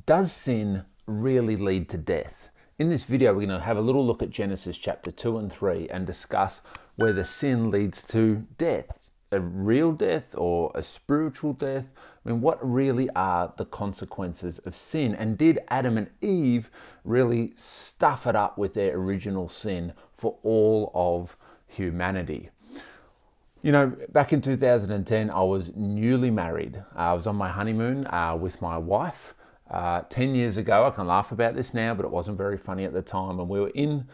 Does sin really lead to death? In this video, we're going to have a little look at Genesis chapter 2 and 3 and discuss whether sin leads to death, a real death or a spiritual death. I mean, what really are the consequences of sin? And did Adam and Eve really stuff it up with their original sin for all of humanity? You know, back in 2010, I was newly married. I was on my honeymoon with my wife. 10 years ago, I can laugh about this now, but it wasn't very funny at the time. And we were in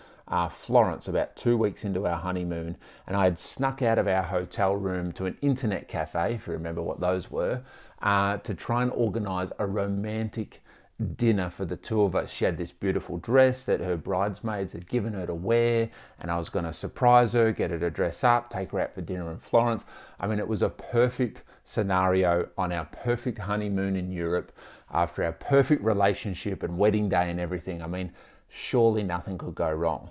Florence about 2 weeks into our honeymoon, and I had snuck out of our hotel room to an internet cafe, if you remember what those were, to try and organise a romantic dinner for the two of us. She had this beautiful dress that her bridesmaids had given her to wear, and I was going to surprise her, get her to dress up, take her out for dinner in Florence. I mean, it was a perfect scenario on our perfect honeymoon in Europe after our perfect relationship and wedding day and everything. I mean, surely nothing could go wrong.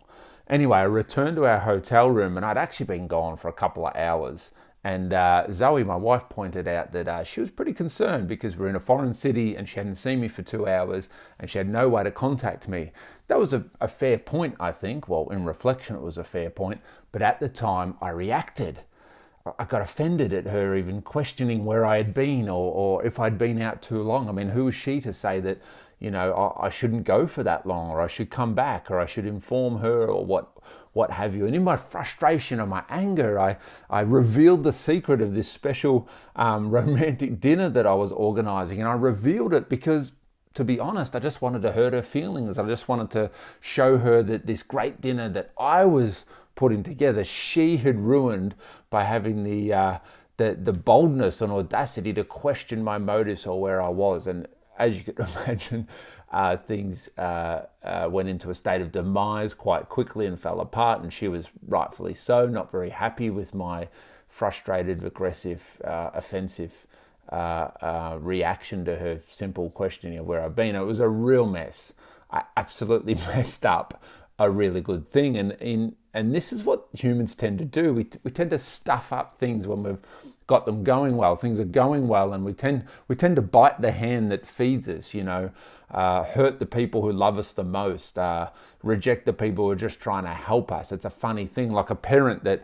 Anyway, I returned to our hotel room, and I'd actually been gone for a couple of hours. And Zoe, my wife, pointed out that she was pretty concerned because we're in a foreign city and she hadn't seen me for 2 hours and she had no way to contact me. That was a fair point, I think. Well, in reflection, it was a fair point. But at the time, I reacted. I got offended at her even questioning where I had been or if I'd been out too long. I mean, who was she to say that, you know, I shouldn't go for that long, or I should come back, or I should inform her, or what have you. And in my frustration and my anger, I revealed the secret of this special romantic dinner that I was organising. And I revealed it because, to be honest, I just wanted to hurt her feelings. I just wanted to show her that this great dinner that I was putting together, she had ruined by having the boldness and audacity to question my motives or where I was. And as you could imagine, things went into a state of demise quite quickly and fell apart, and she was rightfully so not very happy with my frustrated, aggressive, offensive reaction to her simple questioning of where I've been. It was a real mess. I absolutely messed up a really good thing, and this is what humans tend to do. We tend to stuff up things when we've got them going well. Things are going well, and we tend to bite the hand that feeds us. You know, hurt the people who love us the most, reject the people who are just trying to help us. It's a funny thing, like a parent that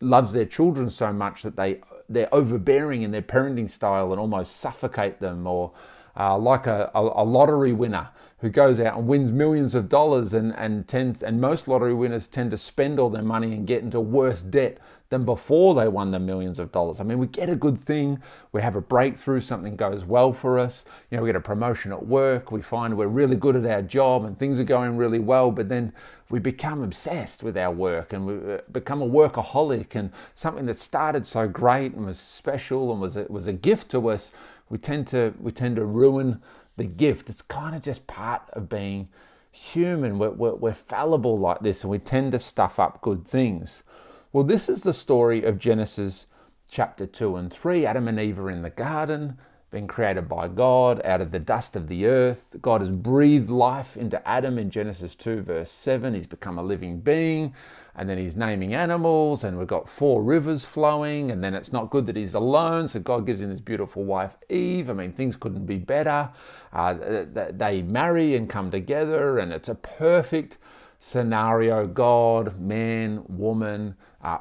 loves their children so much that they're overbearing in their parenting style and almost suffocate them, or like a lottery winner who goes out and wins millions of dollars and most lottery winners tend to spend all their money and get into worse debt than before they won the millions of dollars. I mean, we get a good thing, we have a breakthrough, something goes well for us, you know, we get a promotion at work, we find we're really good at our job and things are going really well, but then we become obsessed with our work and we become a workaholic, and something that started so great and was special and was a gift to us, we tend to ruin the gift. It's kind of just part of being human. We're fallible like this, and we tend to stuff up good things. Well, this is the story of Genesis chapter 2 and 3. Adam and Eve are in the garden, being created by God out of the dust of the earth. God has breathed life into Adam in Genesis 2 verse 7. He's become a living being, and then he's naming animals, and we've got 4 rivers flowing, and then it's not good that he's alone, so God gives him his beautiful wife Eve. I mean, things couldn't be better. They marry and come together, and it's a perfect scenario. God, man, woman,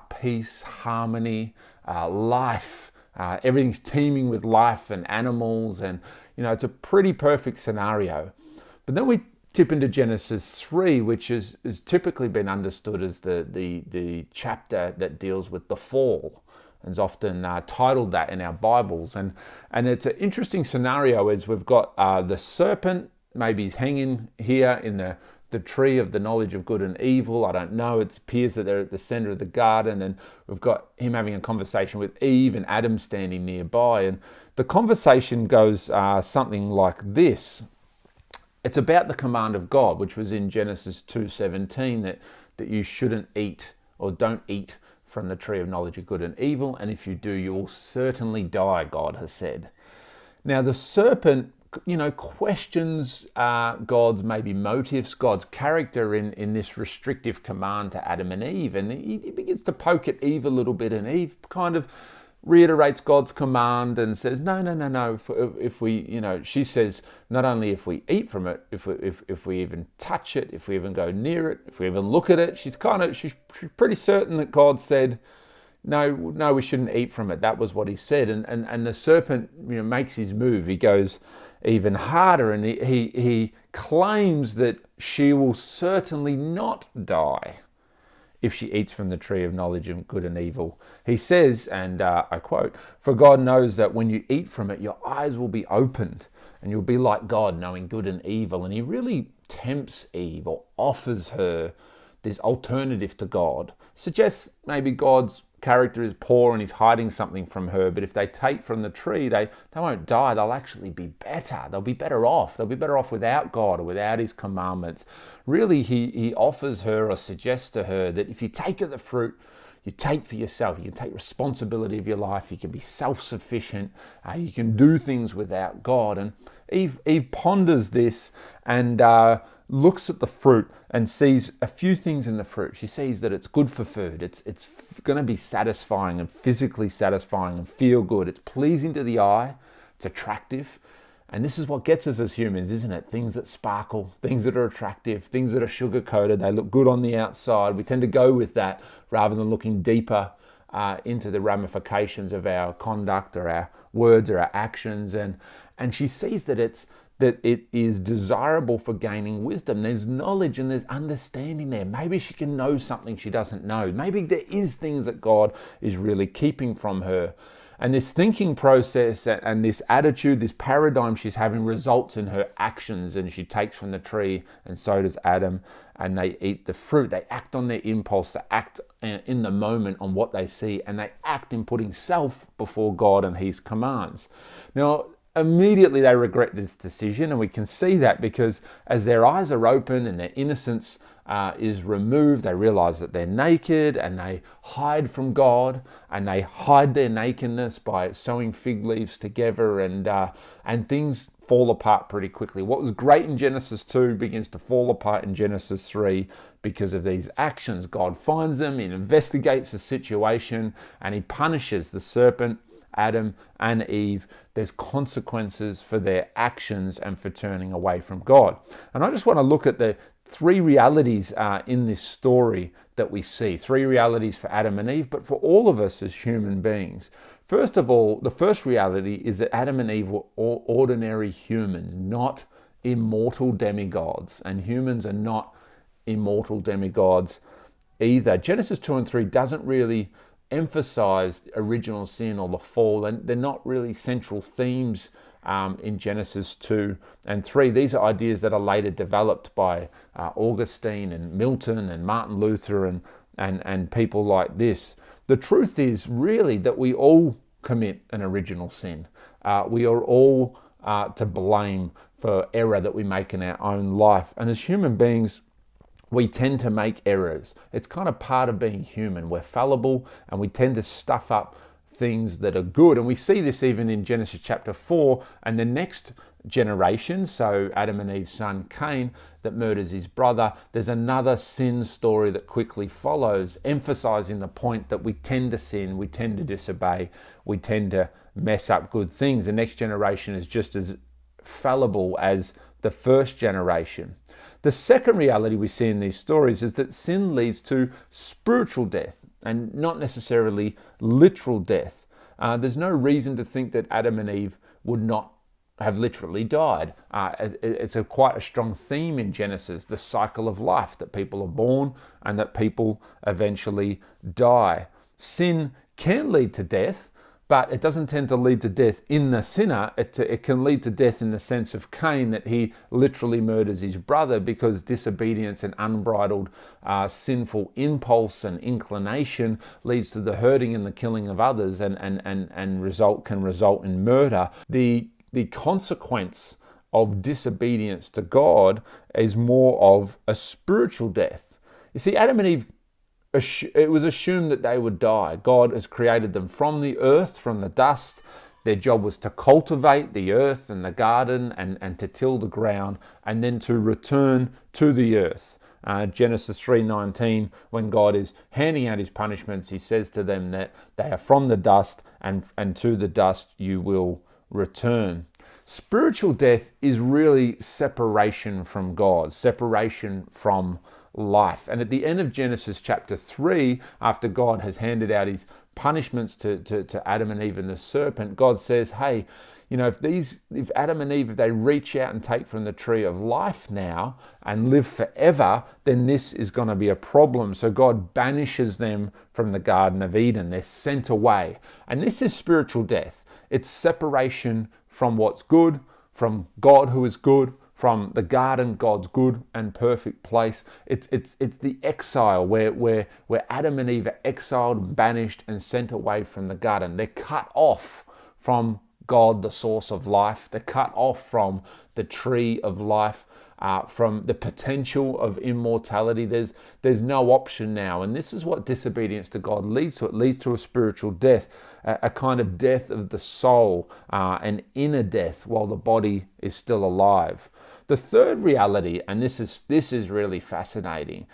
peace, harmony, life. Everything's teeming with life and animals, and you know, it's a pretty perfect scenario. But then we tip into Genesis 3, which is typically been understood as the chapter that deals with the fall, and is often titled that in our Bibles. And it's an interesting scenario as we've got the serpent, maybe he's hanging here in the tree of the knowledge of good and evil. I don't know. It appears that they're at the center of the garden, and we've got him having a conversation with Eve and Adam standing nearby. And the conversation goes something like this. It's about the command of God, which was in Genesis 2:17, that you shouldn't eat or don't eat from the tree of knowledge of good and evil, and if you do, you will certainly die, God has said. Now the serpent, you know, questions God's maybe motives, God's character in this restrictive command to Adam and Eve, and he begins to poke at Eve a little bit, and Eve kind of reiterates God's command and says, no. If we, she says, not only if we eat from it, if we even touch it, if we even go near it, if we even look at it, she's pretty certain that God said, no, we shouldn't eat from it. That was what he said. And the serpent, makes his move. He goes even harder, and he claims that she will certainly not die if she eats from the tree of knowledge of good and evil. He says, and I quote, "For God knows that when you eat from it, your eyes will be opened, and you'll be like God, knowing good and evil." And he really tempts Eve, or offers her this alternative to God. Suggests maybe God's character is poor and he's hiding something from her, but if they take from the tree, they won't die. They'll actually be better. They'll be better off. They'll be better off without God or without his commandments. Really, he offers her, or suggests to her, that if you take of the fruit, you take for yourself. You can take responsibility of your life. You can be self-sufficient. You can do things without God. And Eve ponders this and looks at the fruit and sees a few things in the fruit. She sees that it's good for food. It's going to be satisfying and physically satisfying and feel good. It's pleasing to the eye. It's attractive. And this is what gets us as humans, isn't it? Things that sparkle, things that are attractive, things that are sugar-coated. They look good on the outside. We tend to go with that rather than looking deeper into the ramifications of our conduct or our words or our actions. And she sees that it is desirable for gaining wisdom. There's knowledge and there's understanding there. Maybe she can know something she doesn't know. Maybe there is things that God is really keeping from her. And this thinking process and this attitude, this paradigm she's having, results in her actions. And she takes from the tree, and so does Adam, and they eat the fruit. They act on their impulse. They act in the moment on what they see, and they act in putting self before God and his commands. Now, immediately they regret this decision, and we can see that because as their eyes are open and their innocence is removed, they realize that they're naked, and they hide from God, and they hide their nakedness by sewing fig leaves together, and things fall apart pretty quickly. What was great in Genesis 2 begins to fall apart in Genesis 3 because of these actions. God finds them, he investigates the situation, and he punishes the serpent, Adam and Eve. There's consequences for their actions and for turning away from God. And I just want to look at the three realities in this story that we see. Three realities for Adam and Eve, but for all of us as human beings. First of all, the first reality is that Adam and Eve were all ordinary humans, not immortal demigods. And humans are not immortal demigods either. Genesis 2 and 3 doesn't really emphasize original sin or the fall, and they're not really central themes in Genesis 2 and 3. These are ideas that are later developed by Augustine and Milton and Martin Luther and people like this. The truth is really that we all commit an original sin. We are all to blame for error that we make in our own life. And as human beings, we tend to make errors. It's kind of part of being human. We're fallible, and we tend to stuff up things that are good. And we see this even in Genesis chapter 4 and the next generation. So Adam and Eve's son Cain that murders his brother. There's another sin story that quickly follows, emphasizing the point that we tend to sin, we tend to disobey, we tend to mess up good things. The next generation is just as fallible as the first generation. The second reality we see in these stories is that sin leads to spiritual death and not necessarily literal death. There's no reason to think that Adam and Eve would not have literally died. It's quite a strong theme in Genesis, the cycle of life, that people are born and that people eventually die. Sin can lead to death, but it doesn't tend to lead to death in the sinner. It can lead to death in the sense of Cain, that he literally murders his brother because disobedience and unbridled sinful impulse and inclination leads to the hurting and the killing of others, and can result in murder. The consequence of disobedience to God is more of a spiritual death. You see, Adam and Eve, it was assumed that they would die. God has created them from the earth, from the dust. Their job was to cultivate the earth and the garden and to till the ground, and then to return to the earth. Genesis 3:19, when God is handing out his punishments, he says to them that they are from the dust, and to the dust you will return. Spiritual death is really separation from God, separation from life. And at the end of Genesis chapter 3, after God has handed out his punishments to Adam and Eve and the serpent, God says, hey, if Adam and Eve, if they reach out and take from the tree of life now and live forever, then this is going to be a problem. So God banishes them from the Garden of Eden. They're sent away. And this is spiritual death. It's separation from what's good, from God who is good, from the garden, God's good and perfect place. It's the exile where Adam and Eve are exiled, banished, and sent away from the garden. They're cut off from God, the source of life. They're cut off from the tree of life, from the potential of immortality. There's no option now. And this is what disobedience to God leads to. It leads to a spiritual death, a kind of death of the soul, an inner death while the body is still alive. The third reality, and this is really fascinating,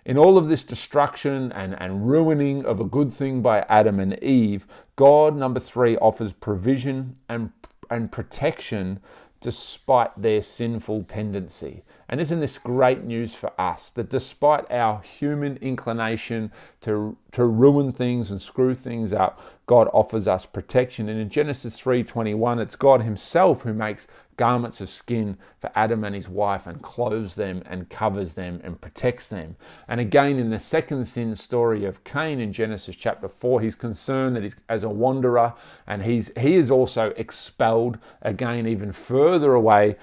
in all of this destruction and ruining of a good thing by Adam and Eve, God, number 3, offers provision and protection despite their sinful tendency. And isn't this great news for us, that despite our human inclination to ruin things and screw things up, God offers us protection. And in Genesis 3:21, it's God himself who makes garments of skin for Adam and his wife and clothes them and covers them and protects them. And again, in the second sin story of Cain in Genesis chapter 4, he's concerned that he's as a wanderer, and he is also expelled again even further away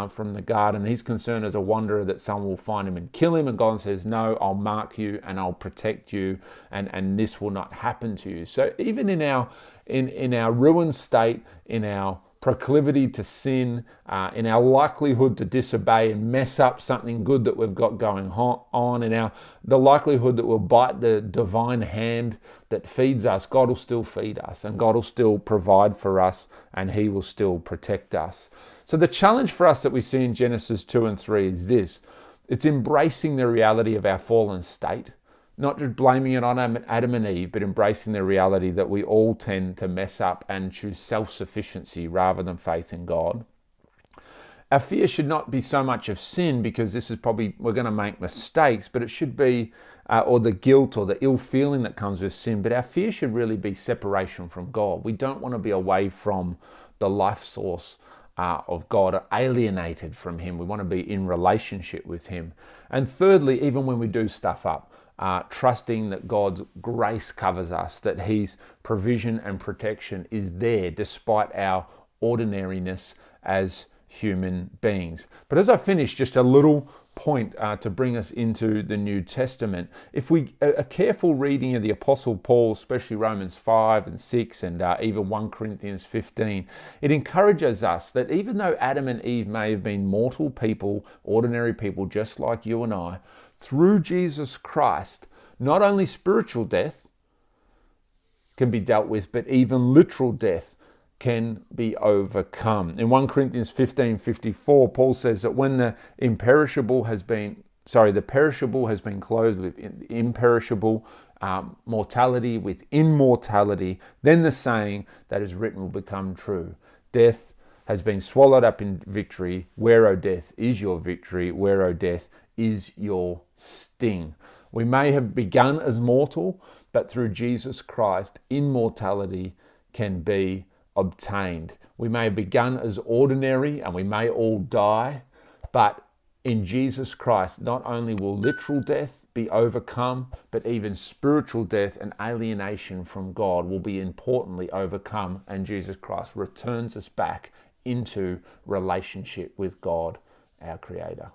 from the garden. He's concerned as a wanderer that someone will find him and kill him, and God says, no, I'll mark you and I'll protect you, and this will not happen to you. So even in our ruined state, in our proclivity to sin, in our likelihood to disobey and mess up something good that we've got going on, in the likelihood that we'll bite the divine hand that feeds us, God will still feed us, and God will still provide for us, and he will still protect us. So the challenge for us that we see in Genesis 2 and 3 is this. It's embracing the reality of our fallen state, not just blaming it on Adam and Eve, but embracing the reality that we all tend to mess up and choose self-sufficiency rather than faith in God. Our fear should not be so much of sin, because this is probably, we're going to make mistakes, but it should be, or the guilt or the ill feeling that comes with sin, but our fear should really be separation from God. We don't want to be away from the life source of God, or alienated from him. We want to be in relationship with him. And thirdly, even when we do stuff up, trusting that God's grace covers us, that his provision and protection is there despite our ordinariness as human beings. But as I finish, just a little point to bring us into the New Testament. If we a careful reading of the Apostle Paul, especially Romans 5 and 6 and even 1 Corinthians 15, it encourages us that even though Adam and Eve may have been mortal people, ordinary people just like you and I, through Jesus Christ, not only spiritual death can be dealt with, but even literal death can be overcome. In 1 Corinthians 15:54, Paul says that when the perishable has been clothed with imperishable mortality, with immortality, then the saying that is written will become true. Death has been swallowed up in victory. Where, O death, is your victory? Where, O death, is your sting? We may have begun as mortal, but through Jesus Christ, immortality can be obtained. We may have begun as ordinary, and we may all die, but in Jesus Christ, not only will literal death be overcome, but even spiritual death and alienation from God will be importantly overcome, and Jesus Christ returns us back into relationship with God, our Creator.